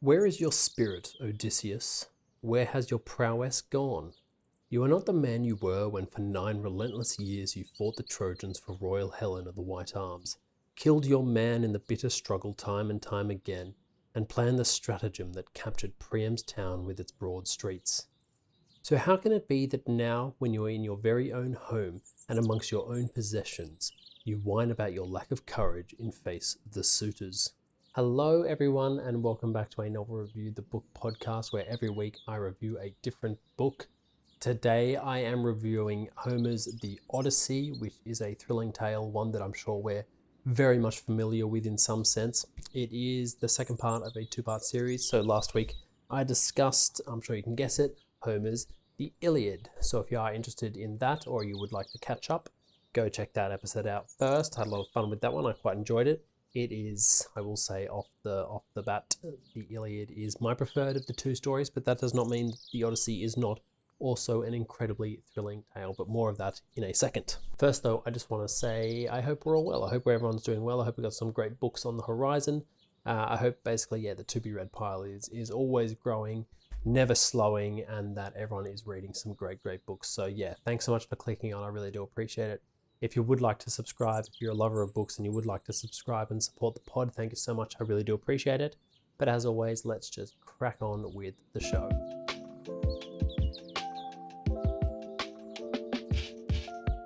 Where is your spirit, Odysseus? Where has your prowess gone? You are not the man you were when for 9 relentless years you fought the Trojans for royal Helen of the White Arms, killed your man in the bitter struggle time and time again, and planned the stratagem that captured Priam's town with its broad streets. So how can it be that now, when you are in your very own home and amongst your own possessions, you whine about your lack of courage in face of the suitors? Hello everyone, and welcome back to a novel review, the book podcast, where every week I review a different book. Today I am reviewing Homer's The Odyssey, which is a thrilling tale, one that I'm sure we're very much familiar with in some sense. It is the second part of a 2-part series. So last week I discussed, I'm sure you can guess it, Homer's The Iliad. So if you are interested in that, or you would like to catch up, go check that episode out first. I had a lot of fun with that one. I quite enjoyed it. It is, I will say off the bat, the Iliad is my preferred of the 2 stories, but that does not mean the Odyssey is not also an incredibly thrilling tale, but more of that in a second. First though, I just want to say I hope we're all well. I hope everyone's doing well. I hope we've got some great books on the horizon. I hope basically, the to-be-read pile is always growing, never slowing, and that everyone is reading some great books. So thanks so much for clicking on. I really do appreciate it. If you would like to subscribe, if you're a lover of books and you would like to subscribe and support the pod, thank you so much. I really do appreciate it. But as always, let's just crack on with the show.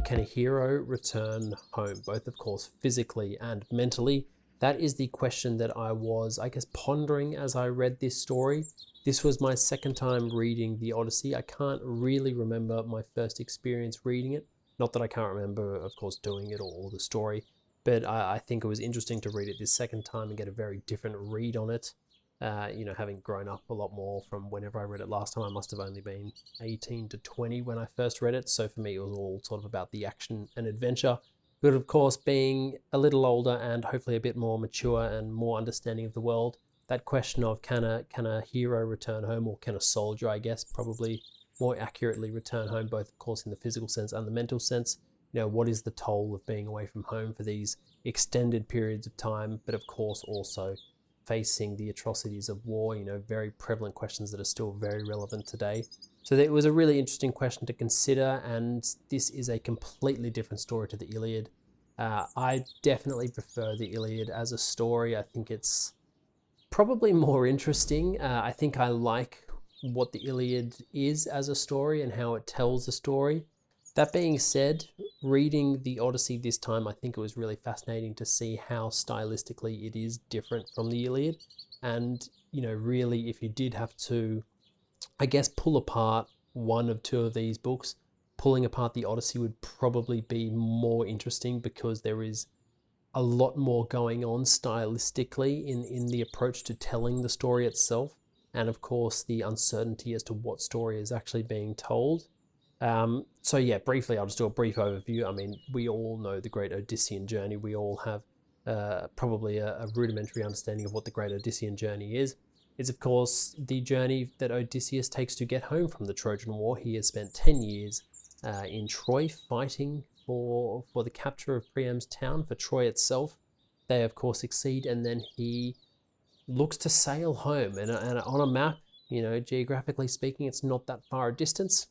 Can a hero return home, both of course physically and mentally? That is the question that I was, pondering as I read this story. This was my second time reading The Odyssey. I can't really remember my first experience reading it. Not that I can't remember, of course, doing it or the story, but I think it was interesting to read it this second time and get a very different read on it. Having grown up a lot more from whenever I read it last time, I must have only been 18 to 20 when I first read it. So for me, it was all sort of about the action and adventure. But of course, being a little older and hopefully a bit more mature and more understanding of the world, that question of can a hero return home, or can a soldier, I guess, probably more accurately return home, both of course in the physical sense and the mental sense. What is the toll of being away from home for these extended periods of time, but of course also facing the atrocities of war, very prevalent questions that are still very relevant today. So it was a really interesting question to consider, and this is a completely different story to the Iliad. I definitely prefer the Iliad as a story. I think it's probably more interesting. I think I like what the Iliad is as a story and how it tells the story. That being said, reading the Odyssey this time, I think it was really fascinating to see how stylistically it is different from the Iliad. And, really, if you did have to, pull apart one of 2 of these books, pulling apart the Odyssey would probably be more interesting, because there is a lot more going on stylistically in the approach to telling the story itself. And of course, the uncertainty as to what story is actually being told. Briefly, I'll just do a brief overview. I mean, we all know the great Odyssean journey. We all have probably a rudimentary understanding of what the great Odyssean journey is. It's, of course, the journey that Odysseus takes to get home from the Trojan War. He has spent 10 years in Troy fighting for the capture of Priam's town, for Troy itself. They, of course, succeed, and then he looks to sail home. And on a map, geographically speaking, it's not that far a distance,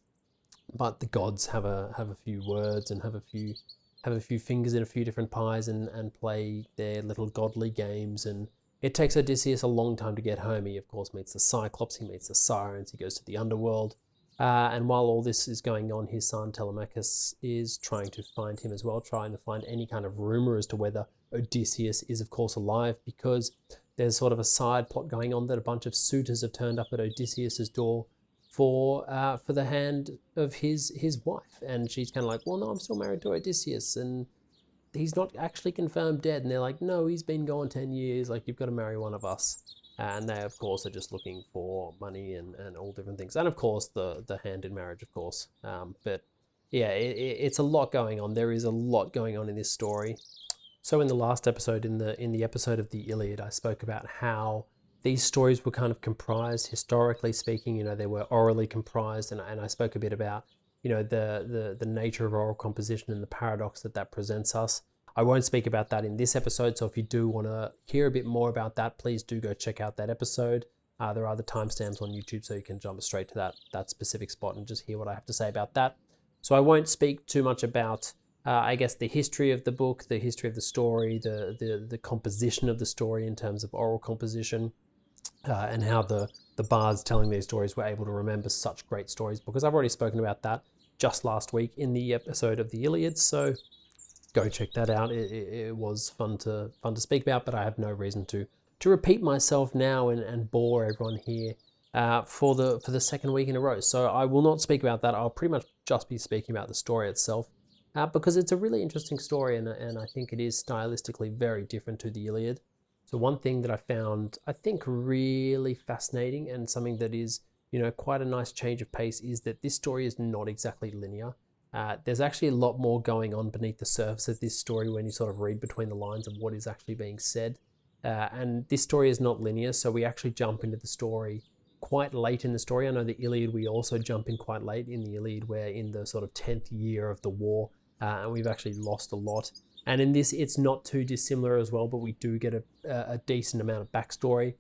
but the gods have a few words and have a few fingers in a few different pies and play their little godly games. And it takes Odysseus a long time to get home. He, of course, meets the Cyclops, he meets the Sirens, he goes to the underworld. And while all this is going on, his son Telemachus is trying to find him as well, trying to find any kind of rumor as to whether Odysseus is, of course, alive, because there's sort of a side plot going on that a bunch of suitors have turned up at Odysseus's door for the hand of his wife. And she's kind of like, well, no, I'm still married to Odysseus, and he's not actually confirmed dead. And they're like, no, he's been gone 10 years, like, you've got to marry one of us. And they, of course, are just looking for money and all different things. And, of course, the hand in marriage, of course. It's a lot going on. There is a lot going on in this story. So in the last episode, in the episode of the Iliad, I spoke about how these stories were kind of comprised, historically speaking. They were orally comprised. And I spoke a bit about, the nature of oral composition and the paradox that presents us. I won't speak about that in this episode, so if you do want to hear a bit more about that, please do go check out that episode. There are the timestamps on YouTube, so you can jump straight to that specific spot and just hear what I have to say about that. So I won't speak too much about, I guess, the history of the book, the history of the story, the composition of the story in terms of oral composition, and how the bards telling these stories were able to remember such great stories, because I've already spoken about that just last week in the episode of the Iliad. So go check that out. It was fun to speak about, but I have no reason to repeat myself now and bore everyone here for the second week in a row. So I will not speak about that. I'll pretty much just be speaking about the story itself, because it's a really interesting story, and I think it is stylistically very different to the Iliad. So one thing that I found, I think, really fascinating, and something that is, quite a nice change of pace, is that this story is not exactly linear. There's actually a lot more going on beneath the surface of this story when you sort of read between the lines of what is actually being said. And this story is not linear, so we actually jump into the story quite late in the story. I know the Iliad, we also jump in quite late in the Iliad. We're in the sort of 10th year of the war, and we've actually lost a lot. And in this, it's not too dissimilar as well, but we do get a decent amount of backstory.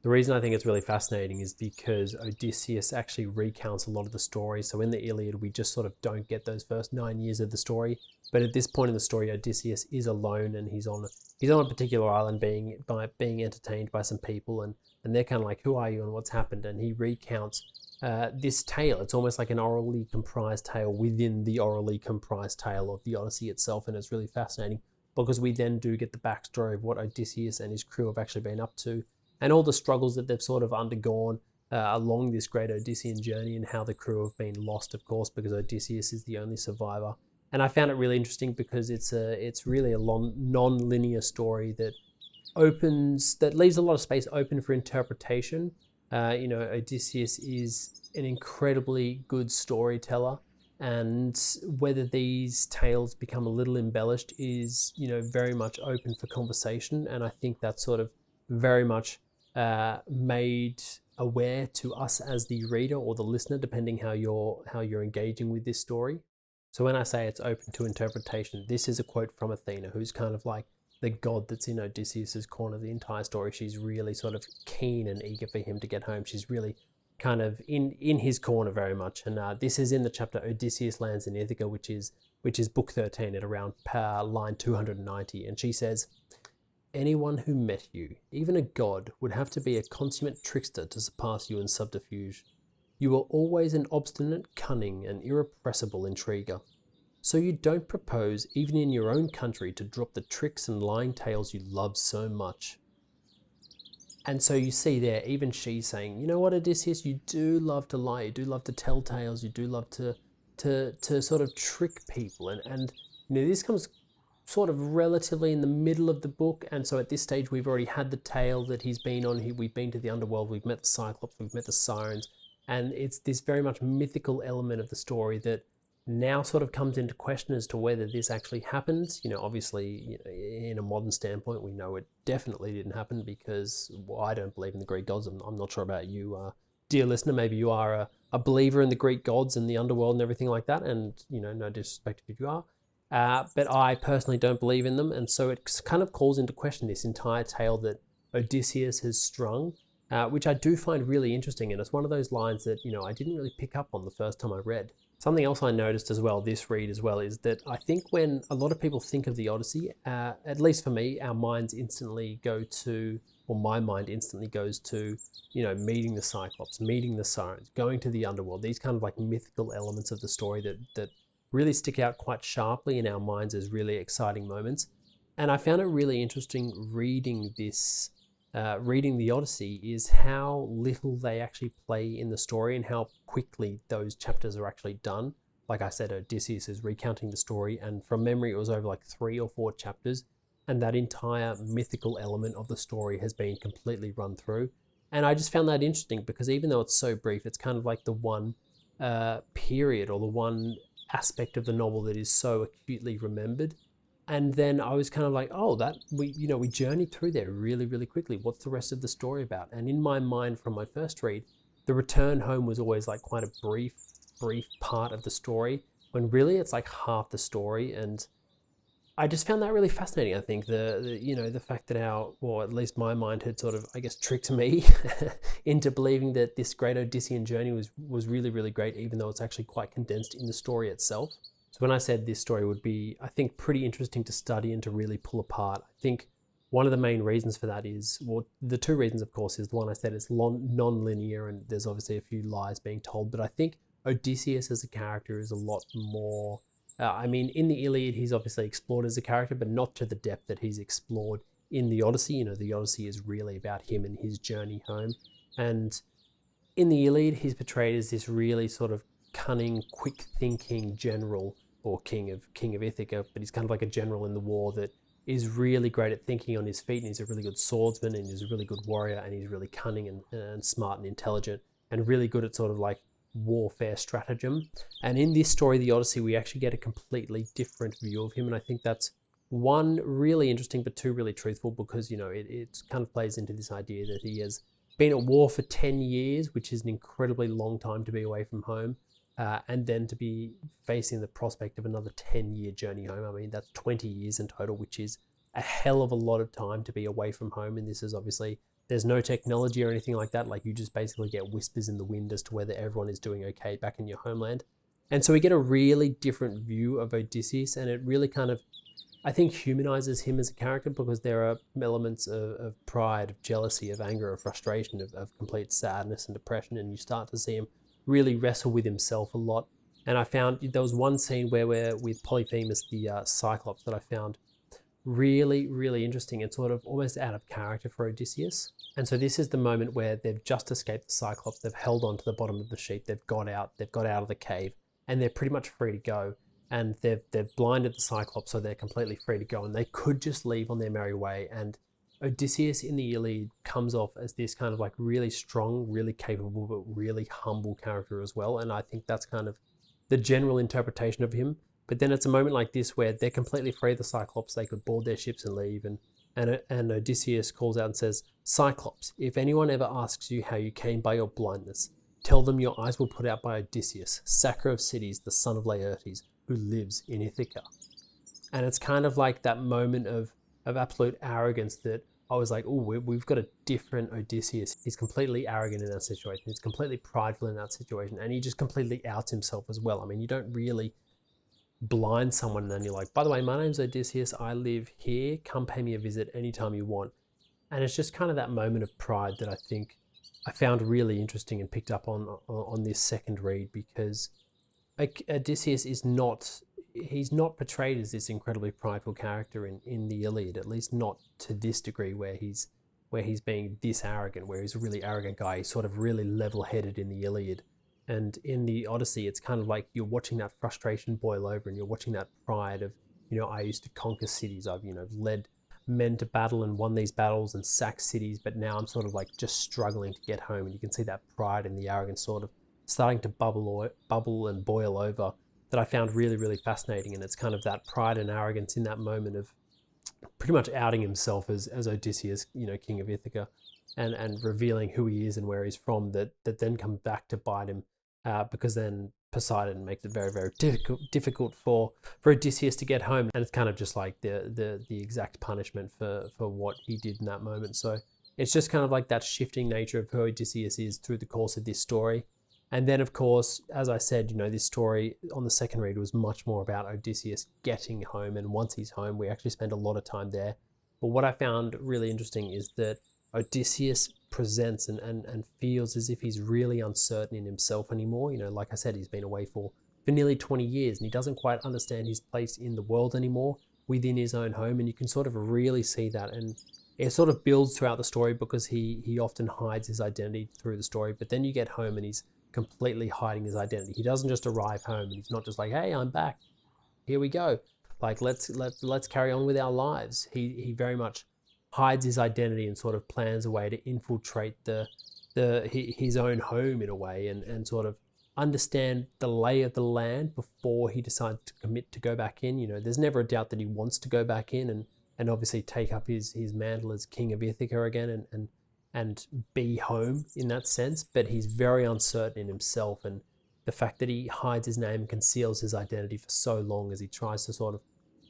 The reason I think it's really fascinating is because Odysseus actually recounts a lot of the story. So in the Iliad, we just sort of don't get those first 9 years of the story. But at this point in the story, Odysseus is alone, and he's on a particular island being entertained by some people, and they're kind of like, who are you and what's happened? And he recounts this tale. It's almost like an orally comprised tale within the orally comprised tale of the Odyssey itself. And it's really fascinating because we then do get the backstory of what Odysseus and his crew have actually been up to, and all the struggles that they've sort of undergone along this great Odyssean journey, and how the crew have been lost, of course, because Odysseus is the only survivor. And I found it really interesting because it's really a non-linear story that leaves a lot of space open for interpretation. Odysseus is an incredibly good storyteller, and whether these tales become a little embellished is, very much open for conversation. And I think that's sort of very much made aware to us as the reader or the listener, depending how you're engaging with this story. So when I say it's open to interpretation, this is a quote from Athena, who's kind of like the god that's in Odysseus's corner the entire story. She's really sort of keen and eager for him to get home. She's really kind of in his corner very much. And this is in the chapter Odysseus Lands in Ithaca, which is book 13 at around line 290. And she says, "Anyone who met you, even a god, would have to be a consummate trickster to surpass you in subterfuge. You were always an obstinate, cunning, and irrepressible intriguer. So you don't propose, even in your own country, to drop the tricks and lying tales you love so much." And so you see there, even she's saying, you know what, Odysseus, you do love to lie, you do love to tell tales, you do love to sort of trick people. And this comes sort of relatively in the middle of the book, and so at this stage we've already had the tale that he's been on. We've been to the underworld, we've met the Cyclops, we've met the Sirens, and it's this very much mythical element of the story that now sort of comes into question as to whether this actually happened. Obviously, in a modern standpoint, we know it definitely didn't happen, because I don't believe in the Greek gods. I'm not sure about you, dear listener. Maybe you are a believer in the Greek gods and the underworld and everything like that, and no disrespect if you are. But I personally don't believe in them, and so it kind of calls into question this entire tale that Odysseus has strung, which I do find really interesting. And it's one of those lines that I didn't really pick up on the first time I read. Something else I noticed as well, this read as well, is that I think when a lot of people think of the Odyssey, at least for me, our minds instantly go to, or my mind instantly goes to, meeting the Cyclops, meeting the Sirens, going to the underworld, these kind of like mythical elements of the story that really stick out quite sharply in our minds as really exciting moments. And I found it really interesting reading this, reading the Odyssey, is how little they actually play in the story and how quickly those chapters are actually done. Like I said, Odysseus is recounting the story, and from memory it was over like 3 or 4 chapters, and that entire mythical element of the story has been completely run through. And I just found that interesting, because even though it's so brief, it's kind of like the one period or the one aspect of the novel that is so acutely remembered. And then I was kind of like, oh, that we journeyed through there really, really quickly. What's the rest of the story about? And in my mind, from my first read, the return home was always like quite a brief part of the story, when really it's like half the story. And I just found that really fascinating. I think the fact that or at least my mind had sort of, I guess, tricked me into believing that this great Odyssean journey was really, really great, even though it's actually quite condensed in the story itself. So when I said this story would be, I think, pretty interesting to study and to really pull apart, I think one of the main reasons for that is, well, the two reasons, of course, is the one I said, it's non-linear and there's obviously a few lies being told, but I think Odysseus as a character is a lot more. I mean, in the Iliad, he's obviously explored as a character, but not to the depth that he's explored in the Odyssey. The Odyssey is really about him and his journey home. And in the Iliad, he's portrayed as this really sort of cunning, quick-thinking general or king of Ithaca, but he's kind of like a general in the war that is really great at thinking on his feet, and he's a really good swordsman, and he's a really good warrior, and he's really cunning and smart and intelligent, and really good at sort of like warfare stratagem. And in this story, the Odyssey, we actually get a completely different view of him, and I think that's one, really interesting, but two, really truthful, because it kind of plays into this idea that he has been at war for 10 years, which is an incredibly long time to be away from home, and then to be facing the prospect of another 10-year journey home. I mean, that's 20 years in total, which is a hell of a lot of time to be away from home. And this is obviously, there's no technology or anything like that. Like, you just basically get whispers in the wind as to whether everyone is doing okay back in your homeland. And so we get a really different view of Odysseus, and it really kind of, I think, humanizes him as a character, because there are elements of pride, of jealousy, of anger, of frustration, of complete sadness and depression, and you start to see him really wrestle with himself a lot. And I found there was one scene where we're with Polyphemus, the Cyclops, that I found really, really interesting and sort of almost out of character for Odysseus. And so this is the moment where they've just escaped the Cyclops, they've held on to the bottom of the sheep, they've got out of the cave, and they're pretty much free to go. And they've blinded the Cyclops, so they're completely free to go, and they could just leave on their merry way. And Odysseus in the Iliad comes off as this kind of like really strong, really capable, but really humble character as well. And I think that's kind of the general interpretation of him. But then it's a moment like this where they're completely free of the Cyclops, they could board their ships and leave. And Odysseus calls out and says, "Cyclops, if anyone ever asks you how you came by your blindness, tell them your eyes were put out by Odysseus, sacker of cities, the son of Laertes, who lives in Ithaca." And it's kind of like that moment of absolute arrogance that I was like, oh, we've got a different Odysseus. He's completely arrogant in that situation. He's completely prideful in that situation. And he just completely outs himself as well. I mean, you don't really blind someone and then you're like, by the way, my name's Odysseus. I live here. Come pay me a visit anytime you want. And it's just kind of that moment of pride that I think I found really interesting and picked up on this second read, because Odysseus is not, he's not portrayed as this incredibly prideful character in the Iliad, at least not to this degree where he's being this arrogant, where he's a really arrogant guy. He's sort of really level-headed in the Iliad. And in the Odyssey, it's kind of like you're watching that frustration boil over, and you're watching that pride of, I used to conquer cities. I've, led men to battle and won these battles and sacked cities, but now I'm sort of like just struggling to get home. And you can see that pride and the arrogance sort of starting to bubble and boil over, that I found really, really fascinating. And it's kind of that pride and arrogance in that moment of pretty much outing himself as Odysseus, king of Ithaca, and revealing who he is and where he's from, that then come back to bite him, because then Poseidon makes it very, very difficult for Odysseus to get home. And it's kind of just like the exact punishment for what he did in that moment. So it's just kind of like that shifting nature of who Odysseus is through the course of this story. And then, of course, as I said, this story on the second read was much more about Odysseus getting home. And once he's home, we actually spend a lot of time there. But what I found really interesting is that Odysseus presents and feels as if he's really uncertain in himself anymore. Like I said, he's been away for nearly 20 years, and he doesn't quite understand his place in the world anymore within his own home. And you can sort of really see that. And it sort of builds throughout the story, because he often hides his identity through the story. But then you get home and he's completely hiding his identity. He doesn't just arrive home and he's not just like, hey, I'm back, here we go, like let's carry on with our lives. He very much hides his identity and sort of plans a way to infiltrate his own home in a way, and sort of understand the lay of the land before he decides to commit to go back in. There's never a doubt that he wants to go back in and obviously take up his mantle as king of Ithaca again and be home in that sense, but he's very uncertain in himself. And the fact that he hides his name and conceals his identity for so long as he tries to sort of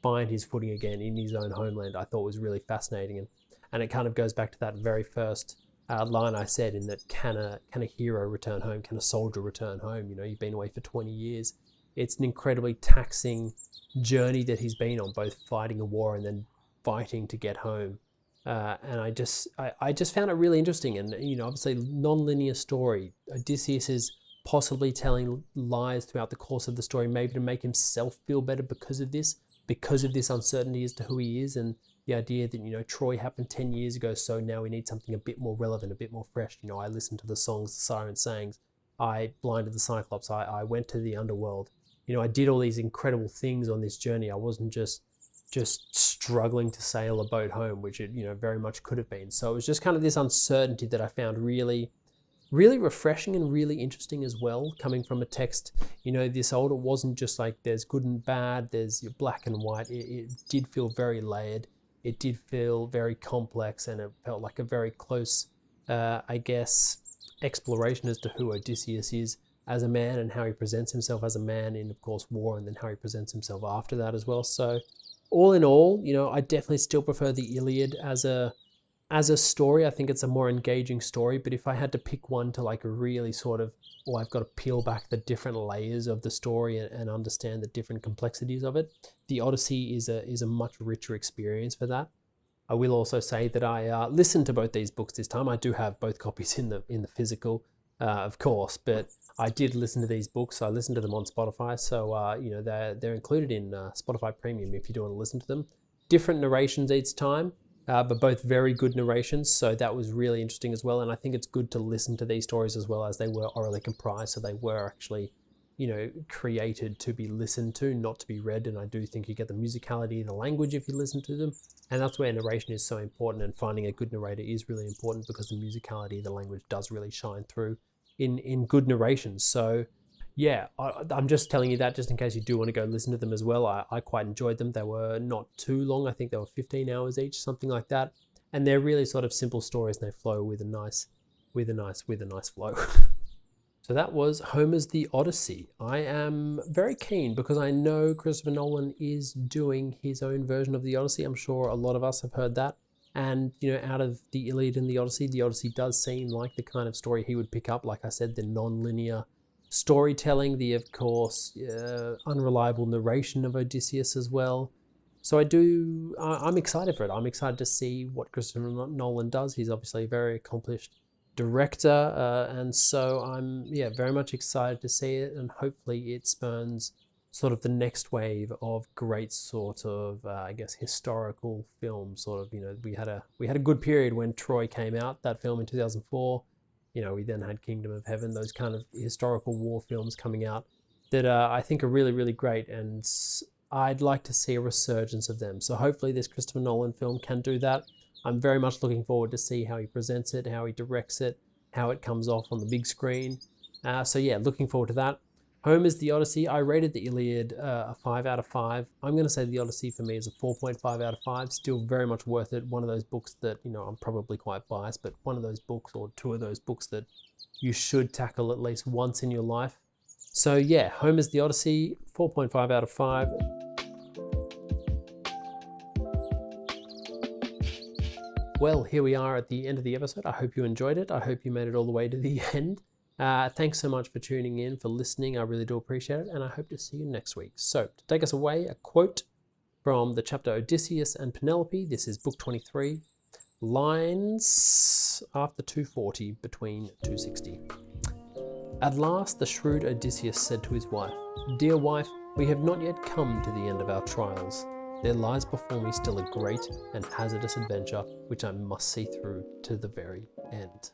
find his footing again in his own homeland, I thought was really fascinating. And it kind of goes back to that very first line I said, in that can a hero return home? Can a soldier return home? You know, you've been away for 20 years. It's an incredibly taxing journey that he's been on, both fighting a war and then fighting to get home. And I just found it really interesting. And, you know, obviously non-linear story. Odysseus is possibly telling lies throughout the course of the story, maybe to make himself feel better because of this uncertainty as to who he is, and the idea that, you know, Troy happened 10 years ago, so now we need something a bit more relevant, a bit more fresh. You know, I listened to the songs the siren sang, I blinded the Cyclops, I went to the underworld. You know, I did all these incredible things on this journey. I wasn't just struggling to sail a boat home, which it, you know, very much could have been. So it was just kind of this uncertainty that I found really refreshing and really interesting as well, coming from a text, you know, this old. It wasn't just like there's good and bad, there's your black and white. It did feel very layered. It did feel very complex, and it felt like a very close, I guess, exploration as to who Odysseus is as a man and how he presents himself as a man in, of course, war, and then how he presents himself after that as well. So all in all, you know, I definitely still prefer the Iliad as a story. I think it's a more engaging story, but if I had to pick one to like really sort of, or I've got to peel back the different layers of the story and understand the different complexities of it, the Odyssey is a much richer experience for that. I will also say that I listened to both these books this time. I do have both copies in the physical, of course, but I did listen to these books. I listened to them on Spotify, so you know, they're included in Spotify Premium if you do want to listen to them. Different narrations each time, but both very good narrations, so that was really interesting as well. And I think it's good to listen to these stories as well, as they were orally comprised, so they were actually, you know, created to be listened to, not to be read. And I do think you get the musicality of the language if you listen to them, and that's where narration is so important, and finding a good narrator is really important, because the musicality of the language does really shine through in good narrations. So yeah, I'm just telling you that just in case you do want to go listen to them as well. I quite enjoyed them. They were not too long. I think they were 15 hours each, something like that. And they're really sort of simple stories, and they flow with a nice flow. So that was Homer's The Odyssey. I am very keen, because I know Christopher Nolan is doing his own version of The Odyssey. I'm sure a lot of us have heard that. And, you know, out of the Iliad and The Odyssey does seem like the kind of story he would pick up. Like I said, the non-linear storytelling, the, of course, unreliable narration of Odysseus as well. So I'm excited for it. I'm excited to see what Christopher Nolan does. He's obviously a very accomplished director, and so I'm very much excited to see it, and hopefully it spurns sort of the next wave of great sort of I guess historical films. Sort of, you know, we had a good period when Troy came out, that film in 2004. You know, we then had Kingdom of Heaven, those kind of historical war films coming out that I think are really, really great, and I'd like to see a resurgence of them. So hopefully this Christopher Nolan film can do that. I'm very much looking forward to see how he presents it, how he directs it, how it comes off on the big screen. So yeah, looking forward to that. Homer's The Odyssey. I rated the Iliad a 5 out of 5. I'm going to say the Odyssey for me is a 4.5 out of 5. Still very much worth it. One of those books that, you know, I'm probably quite biased, but one of those books, or two of those books, that you should tackle at least once in your life. So yeah, Homer's The Odyssey, 4.5 out of 5. Well, here we are at the end of the episode. I hope you enjoyed it. I hope you made it all the way to the end. Thanks so much for tuning in, for listening. I really do appreciate it, and I hope to see you next week. So, to take us away, a quote from the chapter Odysseus and Penelope. This is book 23, lines after 240, between 260. At last the shrewd Odysseus said to his wife, "Dear wife, we have not yet come to the end of our trials. There lies before me still a great and hazardous adventure, which I must see through to the very end."